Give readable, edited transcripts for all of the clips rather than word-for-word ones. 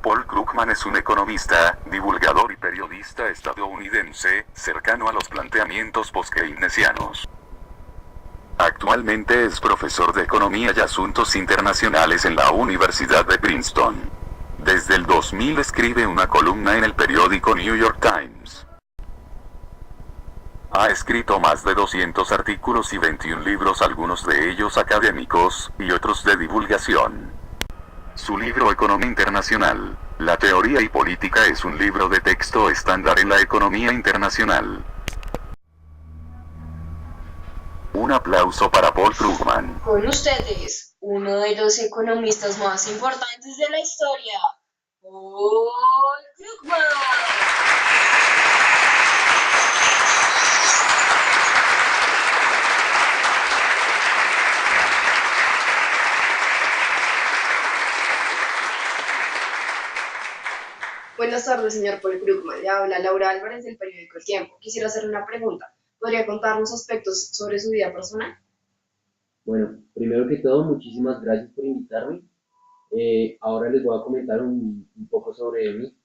Paul Krugman es un economista, divulgador y periodista estadounidense, cercano a los planteamientos post-keynesianos. Actualmente es profesor de Economía y Asuntos Internacionales en la Universidad de Princeton. Desde el 2000 escribe una columna en el periódico New York Times. Ha escrito más de 200 artículos y 21 libros, algunos de ellos académicos, y otros de divulgación. Su libro Economía Internacional, la teoría y política es un libro de texto estándar en la economía internacional. Un aplauso para Paul Krugman. Con ustedes, uno de los economistas más importantes de la historia, Paul Krugman. Buenas tardes, señor Paul Krugman. Le habla Laura Álvarez del periódico El Tiempo. Quisiera hacerle una pregunta. ¿Podría contarnos aspectos sobre su vida personal? Bueno, primero que todo, muchísimas gracias por invitarme. Ahora les voy a comentar un poco sobre mí.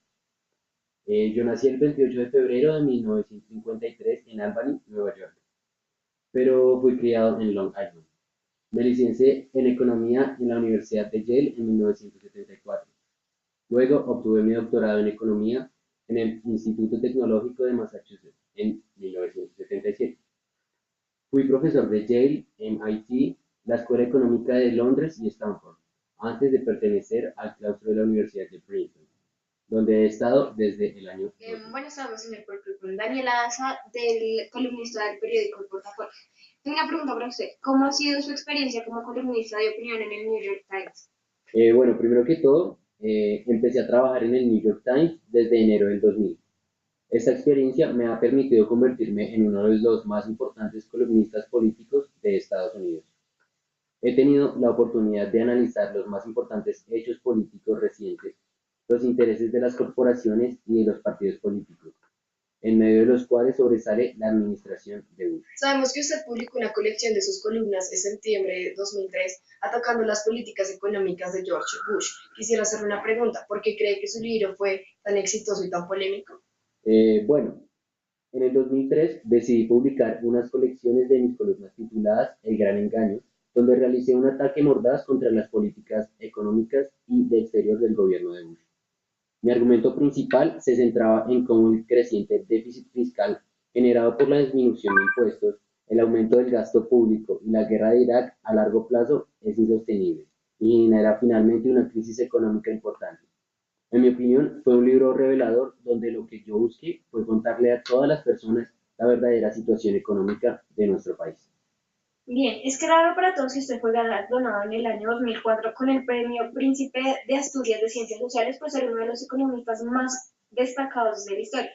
Yo nací el 28 de febrero de 1953 en Albany, Nueva York, pero fui criado en Long Island. Me licencié en Economía en la Universidad de Yale en 1974. Luego obtuve mi doctorado en Economía en el Instituto Tecnológico de Massachusetts en 1977. Fui profesor de Yale, MIT, la Escuela Económica de Londres y Stanford, antes de pertenecer al claustro de la Universidad de Princeton, donde he estado desde el año 2000. Buenas tardes, señor Paul Krugman. Daniela Asa, del columnista del periódico El Portafolio. Tengo una pregunta para usted. ¿Cómo ha sido su experiencia como columnista de opinión en el New York Times? Bueno, primero que todo, empecé a trabajar en el New York Times desde enero del 2000. Esta experiencia me ha permitido convertirme en uno de los más importantes columnistas políticos de Estados Unidos. He tenido la oportunidad de analizar los más importantes hechos políticos recientes, los intereses de las corporaciones y de los partidos políticos, en medio de los cuales sobresale la administración de Bush. Sabemos que usted publicó una colección de sus columnas en septiembre de 2003, atacando las políticas económicas de George Bush. Quisiera hacerle una pregunta. ¿Por qué cree que su libro fue tan exitoso y tan polémico? Bueno, en el 2003 decidí publicar unas colecciones de mis columnas tituladas El Gran Engaño, donde realicé un ataque mordaz contra las políticas económicas y de exterior del gobierno de Bush. Mi argumento principal se centraba en cómo el creciente déficit fiscal generado por la disminución de impuestos, el aumento del gasto público y la guerra de Irak a largo plazo es insostenible y genera finalmente una crisis económica importante. En mi opinión, fue un libro revelador donde lo que yo busqué fue contarle a todas las personas la verdadera situación económica de nuestro país. Bien, es claro para todos que usted fue galardonado en el año 2004 con el Premio Príncipe de Asturias de Ciencias Sociales por ser uno de los economistas más destacados de la historia.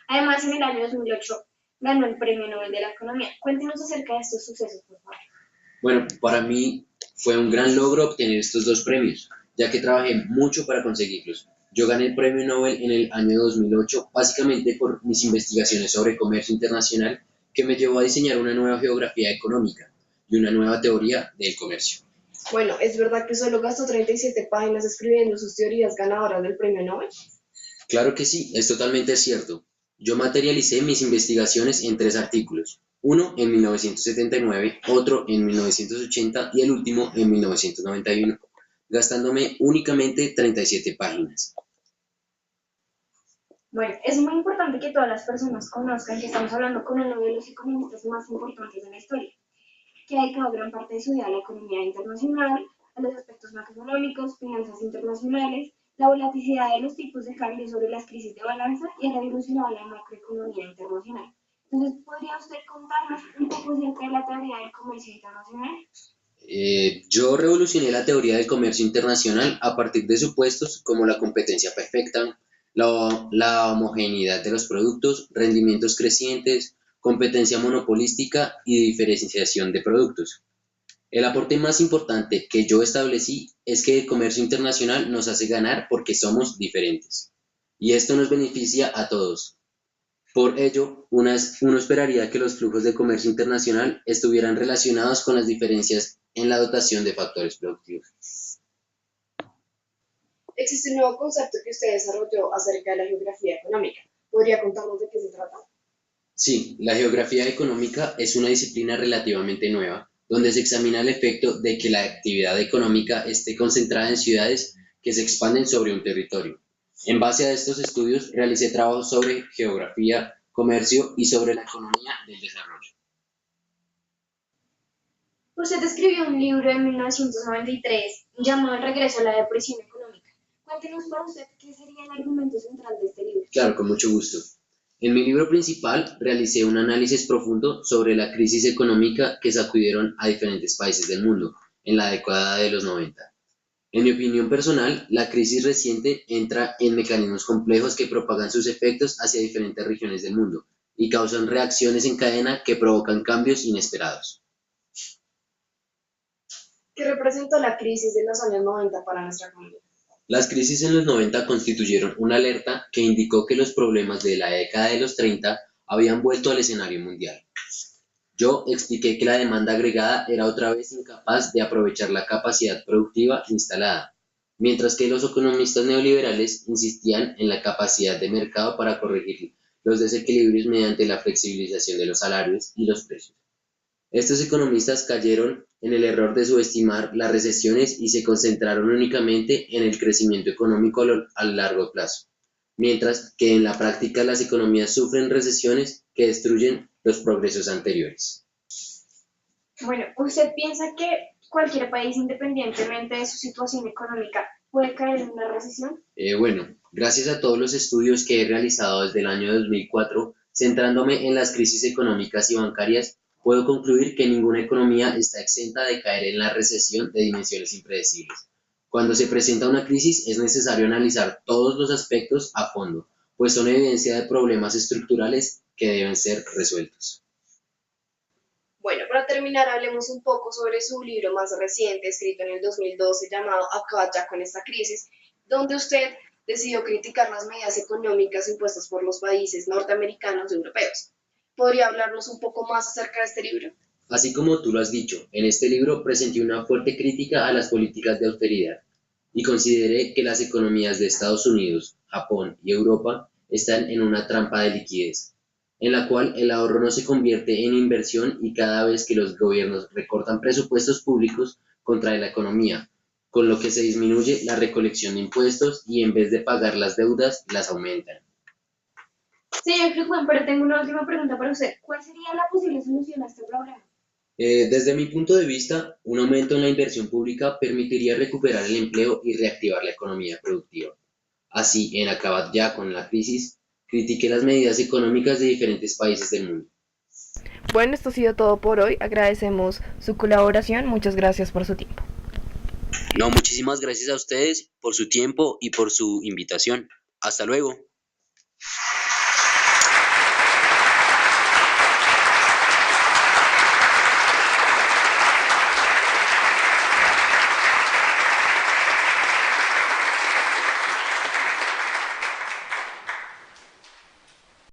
Además, en el año 2008 ganó el Premio Nobel de la Economía. Cuéntenos acerca de estos sucesos, por favor. Bueno, para mí fue un gran logro obtener estos dos premios, ya que trabajé mucho para conseguirlos. Yo gané el Premio Nobel en el año 2008, básicamente por mis investigaciones sobre comercio internacional, que me llevó a diseñar una nueva geografía económica y una nueva teoría del comercio. Bueno, ¿es verdad que solo gastó 37 páginas escribiendo sus teorías ganadoras del premio Nobel? Claro que sí, es totalmente cierto. Yo materialicé mis investigaciones en 3 artículos, uno en 1979, otro en 1980 y el último en 1991, gastándome únicamente 37 páginas. Bueno, es muy importante que todas las personas conozcan que estamos hablando con uno de los economistas más importantes de la historia, que ha dedicado gran parte de su vida a la economía internacional, a los aspectos macroeconómicos, finanzas internacionales, la volatilidad de los tipos de cambio sobre las crisis de balanza y ha revolucionado la macroeconomía internacional. Entonces, ¿podría usted contarnos un poco acerca de la teoría del comercio internacional? Yo revolucioné la teoría del comercio internacional a partir de supuestos como la competencia perfecta, la homogeneidad de los productos, rendimientos crecientes, competencia monopolística y diferenciación de productos. El aporte más importante que yo establecí es que el comercio internacional nos hace ganar porque somos diferentes. Y esto nos beneficia a todos. Por ello, uno esperaría que los flujos de comercio internacional estuvieran relacionados con las diferencias en la dotación de factores productivos. Existe un nuevo concepto que usted desarrolló acerca de la geografía económica. ¿Podría contarnos de qué se trata? Sí, la geografía económica es una disciplina relativamente nueva, donde se examina el efecto de que la actividad económica esté concentrada en ciudades que se expanden sobre un territorio. En base a estos estudios, realicé trabajos sobre geografía, comercio y sobre la economía del desarrollo. Usted escribió un libro en 1993 llamado El regreso a la depresión económica. Cuéntenos para usted qué sería el argumento central de este libro. Claro, con mucho gusto. En mi libro principal realicé un análisis profundo sobre la crisis económica que sacudieron a diferentes países del mundo en la década de los 90. En mi opinión personal, la crisis reciente entra en mecanismos complejos que propagan sus efectos hacia diferentes regiones del mundo y causan reacciones en cadena que provocan cambios inesperados. ¿Qué representó la crisis de los años 90 para nuestra economía? Las crisis en los 90 constituyeron una alerta que indicó que los problemas de la década de los 30 habían vuelto al escenario mundial. Yo expliqué que la demanda agregada era otra vez incapaz de aprovechar la capacidad productiva instalada, mientras que los economistas neoliberales insistían en la capacidad de mercado para corregir los desequilibrios mediante la flexibilización de los salarios y los precios. Estos economistas cayeron en el error de subestimar las recesiones y se concentraron únicamente en el crecimiento económico a largo plazo, mientras que en la práctica las economías sufren recesiones que destruyen los progresos anteriores. Bueno, ¿usted piensa que cualquier país, independientemente de su situación económica, puede caer en una recesión? Bueno, gracias a todos los estudios que he realizado desde el año 2004, centrándome en las crisis económicas y bancarias, puedo concluir que ninguna economía está exenta de caer en la recesión de dimensiones impredecibles. Cuando se presenta una crisis es necesario analizar todos los aspectos a fondo, pues son evidencia de problemas estructurales que deben ser resueltos. Bueno, para terminar, hablemos un poco sobre su libro más reciente, escrito en el 2012, llamado Acaba ya con esta crisis, donde usted decidió criticar las medidas económicas impuestas por los países norteamericanos y europeos. ¿Podría hablarnos un poco más acerca de este libro? Así como tú lo has dicho, en este libro presenté una fuerte crítica a las políticas de austeridad y consideré que las economías de Estados Unidos, Japón y Europa están en una trampa de liquidez, en la cual el ahorro no se convierte en inversión y cada vez que los gobiernos recortan presupuestos públicos contrae la economía, con lo que se disminuye la recolección de impuestos y en vez de pagar las deudas, las aumentan. Señor Cruzman, pero tengo una última pregunta para usted. ¿Cuál sería la posible solución a este problema? Desde mi punto de vista, un aumento en la inversión pública permitiría recuperar el empleo y reactivar la economía productiva. Así, en acabar ya con la crisis, critiqué las medidas económicas de diferentes países del mundo. Bueno, esto ha sido todo por hoy. Agradecemos su colaboración. Muchas gracias por su tiempo. No, muchísimas gracias a ustedes por su tiempo y por su invitación. Hasta luego.